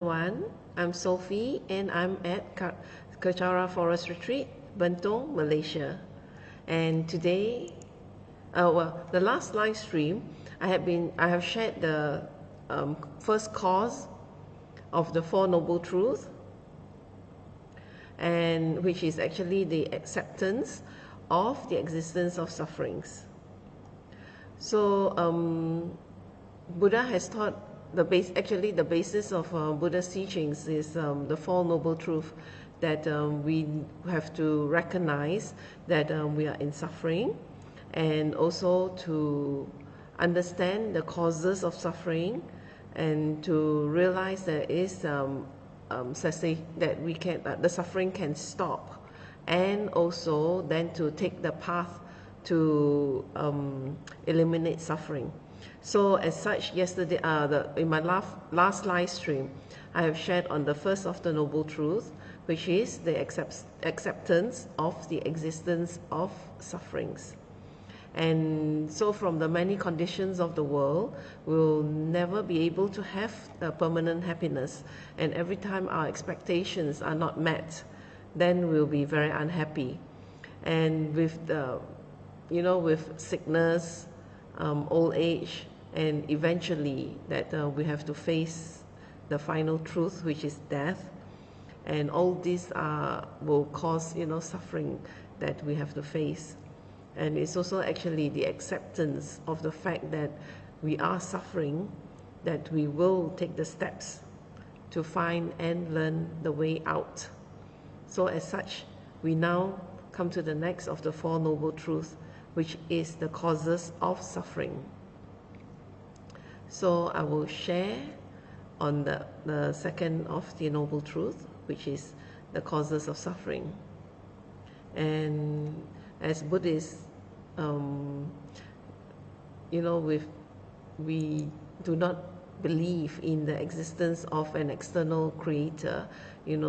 Everyone, I'm Sophie and I'm at Kechara Forest Retreat, Bentong, Malaysia. And today, the last live stream, I have shared the first cause of the Four Noble Truths, and which is actually the acceptance of the existence of sufferings. So Buddha has taught the basis of Buddha's teachings is the Four Noble Truths, that we have to recognize that we are in suffering, and also to understand the causes of suffering, and to realize there is that we can the suffering can stop, and also then to take the path to eliminate suffering. So as such, yesterday, in my last live stream, I have shared on the first of the Noble Truth, which is the acceptance of the existence of sufferings. And so from the many conditions of the world, we'll never be able to have a permanent happiness. And every time our expectations are not met, then we'll be very unhappy. And with with sickness, old age, and eventually that we have to face the final truth, which is death, and all these will cause suffering that we have to face. And it's also actually the acceptance of the fact that we are suffering, that we will take the steps to find and learn the way out. So as such, we now come to the next of the Four Noble Truths, which is the causes of suffering. So I will share on the second of the Noble Truth, which is the causes of suffering. And as Buddhists, we do not believe in the existence of an external creator, and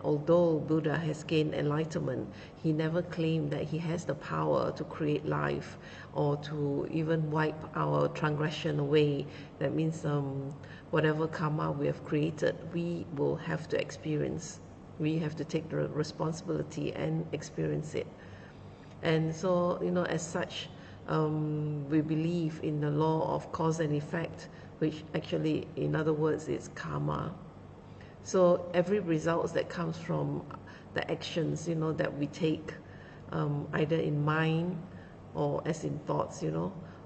although Buddha has gained enlightenment, he never claimed that he has the power to create life or to even wipe our transgression away. That means whatever karma we have created, we will have to experience. We have to take the responsibility and experience it. And so, as such, we believe in the law of cause and effect, which actually, in other words, is karma. So every result that comes from the actions, that we take, either in mind or as in thoughts,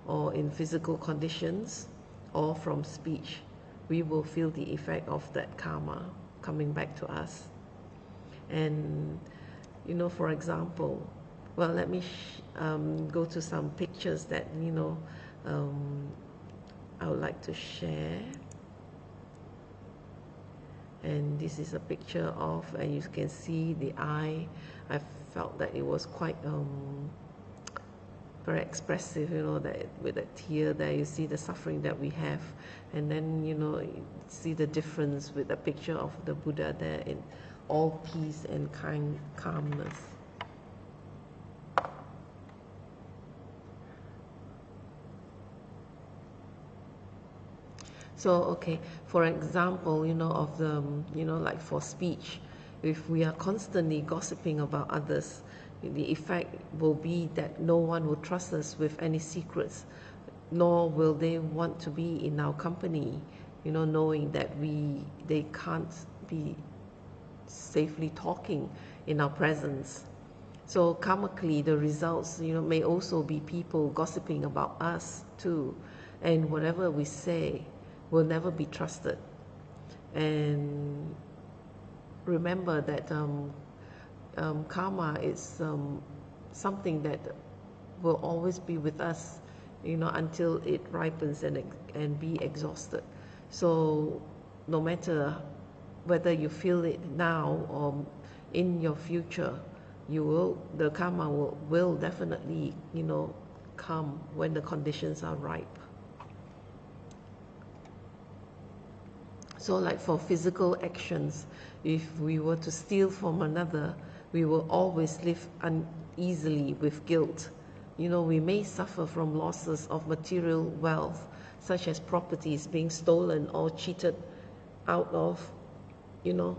or in physical conditions, or from speech, we will feel the effect of that karma coming back to us. And, for example, well, let me go to some pictures that, I would like to share. And this is a picture of, and you can see the eye. I felt that it was quite very expressive, that with a tear there, you see the suffering that we have. And then, you see the difference with the picture of the Buddha there in all peace and calmness. So, okay, for example, of the, like for speech, if we are constantly gossiping about others, the effect will be that no one will trust us with any secrets, nor will they want to be in our company, knowing that they can't be safely talking in our presence. So karmically, the results, may also be people gossiping about us too, and whatever we say will never be trusted. And remember that karma is something that will always be with us, until it ripens and be exhausted. So no matter whether you feel it now or in your future, the karma will definitely, come when the conditions are ripe. So like for physical actions, if we were to steal from another, we will always live uneasily with guilt. We may suffer from losses of material wealth, such as properties being stolen or cheated out of, you know,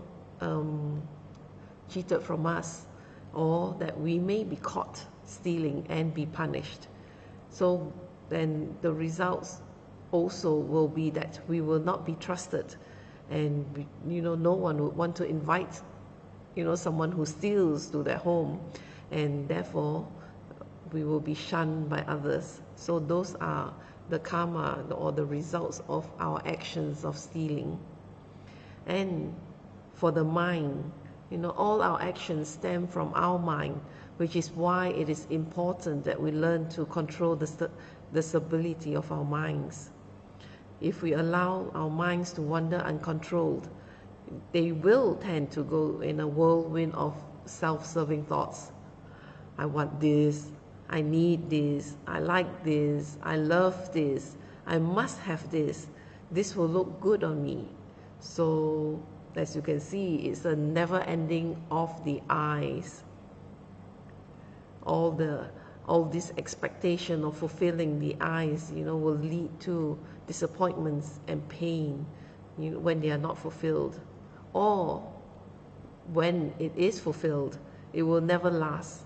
cheated from us, or that we may be caught stealing and be punished. So then the results also will be that we will not be trusted, and no one would want to invite someone who steals to their home, and therefore we will be shunned by others. So those are the karma or the results of our actions of stealing. And for the mind, all our actions stem from our mind, which is why it is important that we learn to control the stability of our minds. If we allow our minds to wander uncontrolled, they will tend to go in a whirlwind of self-serving thoughts. I want this, I need this, I like this, I love this, I must have this, this will look good on me. So as you can see, it's a never ending of the eyes. All this expectation of fulfilling the eyes, will lead to disappointments and pain, when they are not fulfilled. Or when it is fulfilled, it will never last.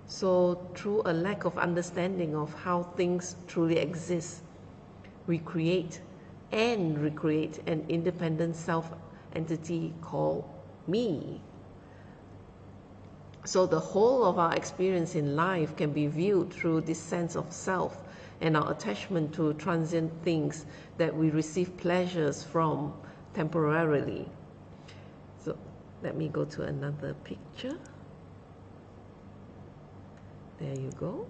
So through a lack of understanding of how things truly exist, we create and recreate an independent self-entity called me. So the whole of our experience in life can be viewed through this sense of self and our attachment to transient things that we receive pleasures from temporarily. So let me go to another picture. There you go.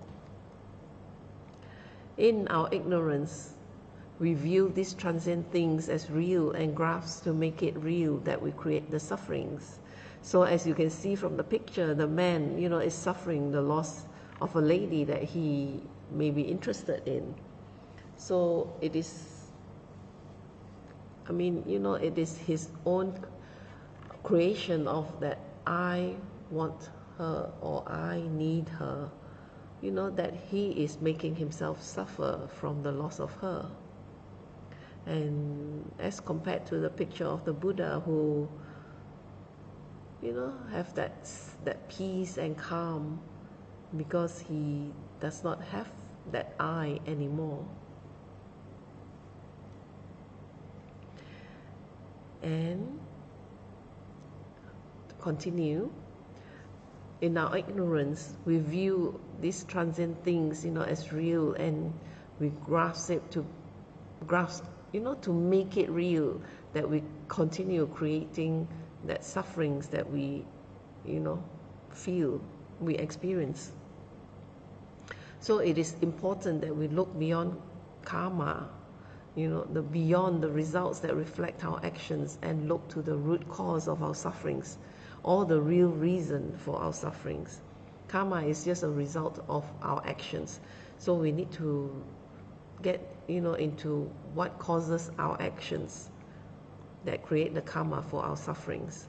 In our ignorance, we view these transient things as real and grasp to make it real that we create the sufferings. So as you can see from the picture, the man, is suffering the loss of a lady that he may be interested in. So it is, it is his own creation of that I want her or I need her, that he is making himself suffer from the loss of her. And as compared to the picture of the Buddha who have that peace and calm because he does not have that I anymore. And to continue, in our ignorance, we view these transient things, as real, and we grasp it to make it real, that we continue creating that sufferings that we, feel, we experience. So it is important that we look beyond karma, beyond the results that reflect our actions, and look to the root cause of our sufferings, or the real reason for our sufferings. Karma is just a result of our actions. So we need to get, into what causes our actions that create the karma for our sufferings.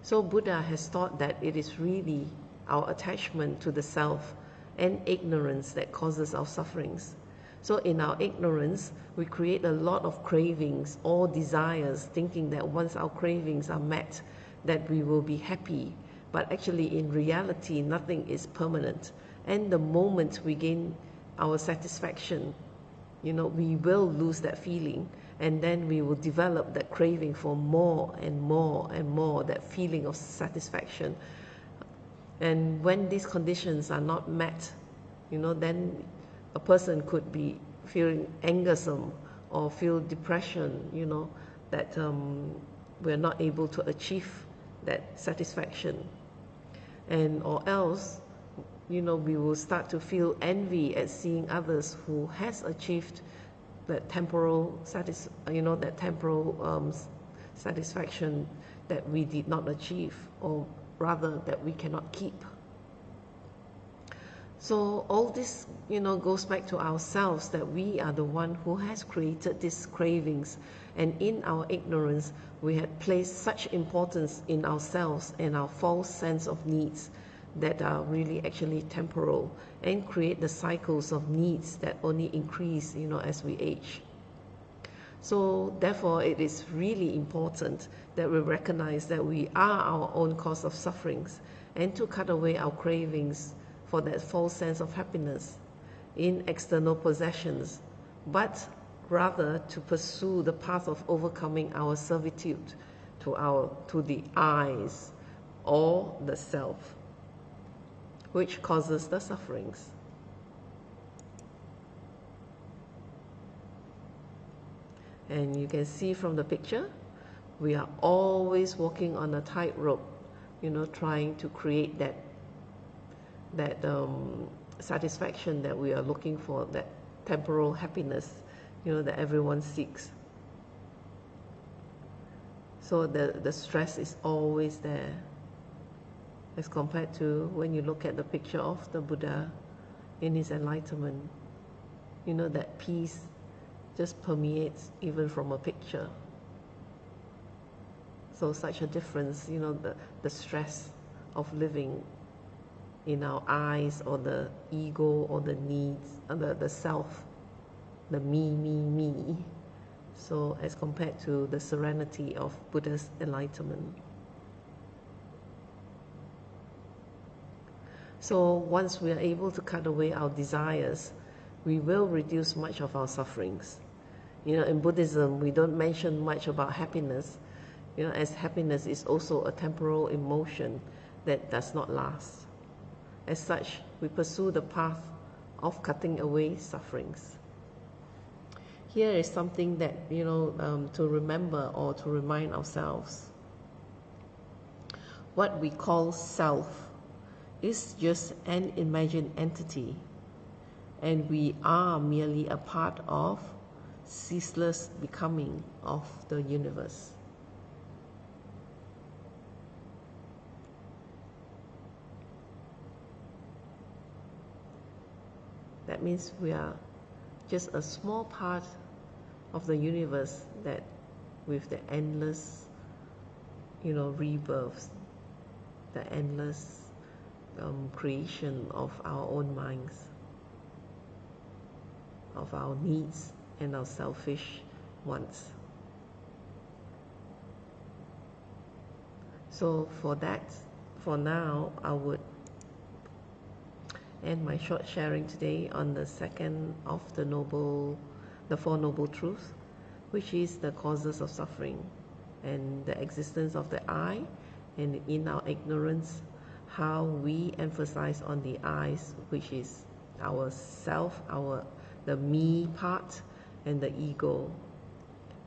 So Buddha has taught that it is really our attachment to the self and ignorance that causes our sufferings. So in our ignorance, we create a lot of cravings or desires, thinking that once our cravings are met, that we will be happy. But actually, in reality, nothing is permanent. And the moment we gain our satisfaction, we will lose that feeling, and then we will develop that craving for more and more and more, that feeling of satisfaction. And when these conditions are not met, then a person could be feeling angersome or feel depression, that we're not able to achieve that satisfaction. And or else, we will start to feel envy at seeing others who has achieved that temporal satisfaction that we did not achieve, or rather that we cannot keep. So all this, goes back to ourselves, that we are the one who has created these cravings, and in our ignorance, we had placed such importance in ourselves and our false sense of needs that are really actually temporal, and create the cycles of needs that only increase, as we age. So therefore, it is really important that we recognize that we are our own cause of sufferings, and to cut away our cravings for that false sense of happiness in external possessions, but rather to pursue the path of overcoming our servitude to the eyes or the self, which causes the sufferings. And you can see from the picture, we are always walking on a tightrope, trying to create that satisfaction that we are looking for, that temporal happiness, that everyone seeks. So the stress is always there, as compared to when you look at the picture of the Buddha in his enlightenment. That peace just permeates even from a picture. So such a difference, the stress of living in our eyes, or the ego, or the needs, or the self, the me. So as compared to the serenity of Buddha's enlightenment. So once we are able to cut away our desires, we will reduce much of our sufferings. In Buddhism, we don't mention much about happiness, as happiness is also a temporal emotion that does not last. As such, we pursue the path of cutting away sufferings. Here is something that, to remember or to remind ourselves. What we call self is just an imagined entity, and we are merely a part of ceaseless becoming of the universe. That means we are just a small part of the universe, that with the endless, rebirths, the endless creation of our own minds, of our needs and our selfish wants. So for now, I would end my short sharing today on the second of the Four Noble Truths, which is the causes of suffering and the existence of the I, and in our ignorance, how we emphasize on the I's, which is our self, the me part, and the ego.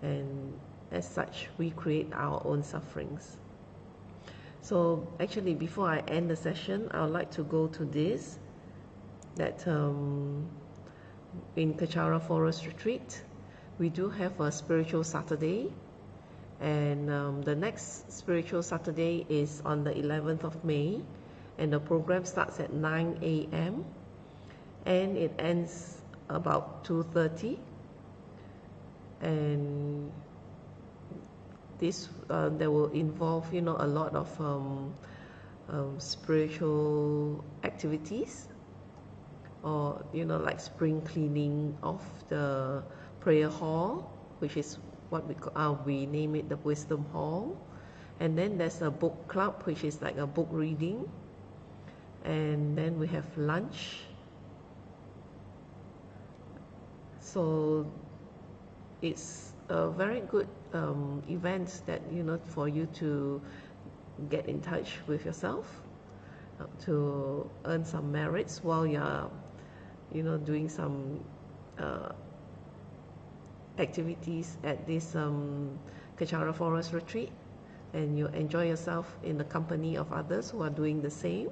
And as such, we create our own sufferings. So actually, before I end the session, I would like to go to this, that in Kachara Forest Retreat, we do have a Spiritual Saturday, and the next Spiritual Saturday is on the 11th of May, and the program starts at 9 a.m. and it ends about 2:30, and this there will involve a lot of spiritual activities, or like spring cleaning of the prayer hall, which is what we name it the Wisdom Hall. And then there's a book club, which is like a book reading, and then we have lunch. So it's a very good event that for you to get in touch with yourself, to earn some merits while you're doing some activities at this Kachara Forest Retreat, and you enjoy yourself in the company of others who are doing the same.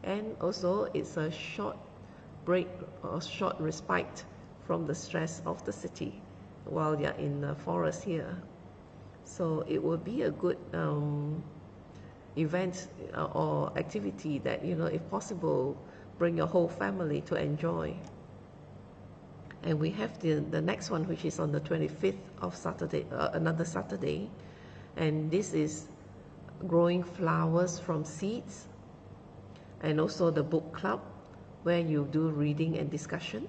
And also it's a short break or short respite from the stress of the city while you're in the forest here. So it will be a good event or activity that if possible, bring your whole family to enjoy. And we have the next one, which is on the 25th of Saturday, another Saturday, and this is growing flowers from seeds, and also the book club where you do reading and discussion,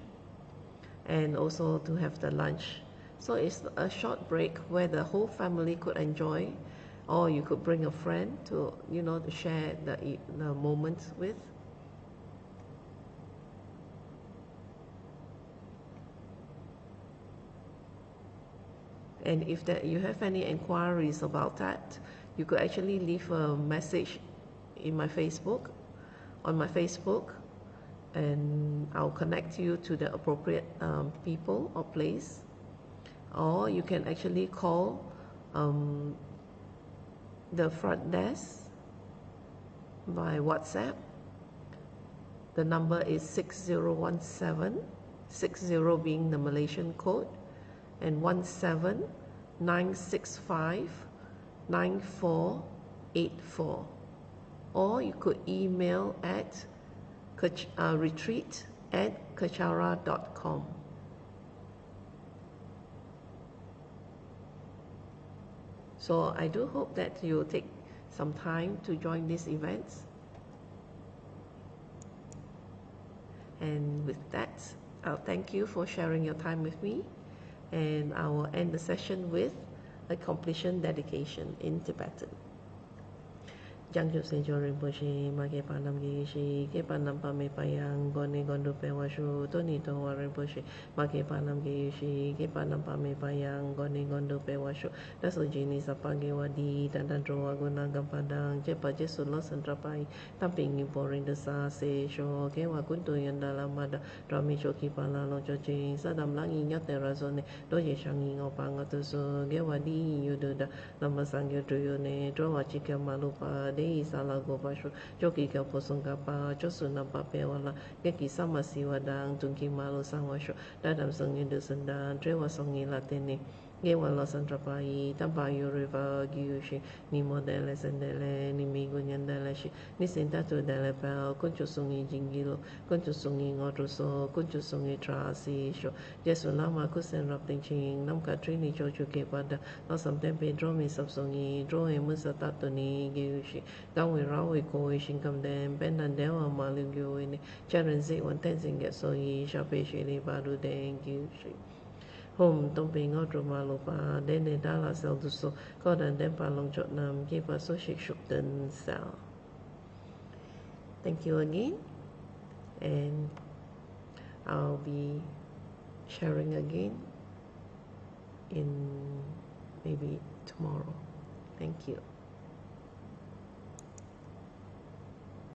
and also to have the lunch So it's a short break where the whole family could enjoy, or you could bring a friend to, to share the moments with. And if you have any inquiries about that, you could actually leave a message in my Facebook, on my Facebook, and I'll connect you to the appropriate people or place. Or you can actually call the front desk by WhatsApp. The number is 6017, 60 being the Malaysian code, and 179659484. Or you could email at retreat@kechara.com. So I do hope that you'll take some time to join these events. And with that, I'll thank you for sharing your time with me, and I will end the session with a completion dedication in Tibetan. Jangjo Sejo Rinpoche, Mage Panam Geishi, Ke Panam Pame Payang, Goni Gondo Pewashu, Toni Towa Rinpoche, Mage Panam Geishi, Ke Panam Pame Payang, Goni Gondo Pewashu, Daso Jini Sapange Wadi, Tandandro Aguna Gampadang, Jepa Jesu Los Antrapai, Tamping Imporing the Sa Se Sho, Ke Wakunto Yandala Mada, Rami Choki Pala Lojo Ching, Sadam Langi Nyote Razone, Doje Shangi Opangatusu, Ge Wadi Yududa, Namasangyo Tuyone, Drowa Chika Malupa, Dei Salago Bashu, Joki Kaposungapa, Josunapa Pewala, Geki Samasi Wadang, Tunki Malo Sangwasho, Dadam Songi Dusundan, Trewa Songi Latene, Gewa Los Antrapai, Tabayo River, Gyushi, Ni Modele Sendele, Ni Migunyandeleshi, Ni Sentatu Delepel, Kunchusungi Jingilo, Kunchusungi Ngotuso, Kunchusungi Trasi, Sho, Jesulama Kusen Rapting Ching, Nam Katrini Joju Kepada, Losam Tempe, Dromi Sapsongi, Droe Musa Tatoni, Gyushi, Gawi Rawi Koi Shinkam Dem, Bendandewa Maligyo, Charenzi, One Tenzing Gesoi, Shapeshi, Badu Den, Gyushi. Home Tomping Otrumalupa, Dene Dala Selduso, Kodan Dempa Long Jotnam, Kipa Soshik Shukden Sal. Thank you again, and I'll be sharing again in maybe tomorrow. Thank you.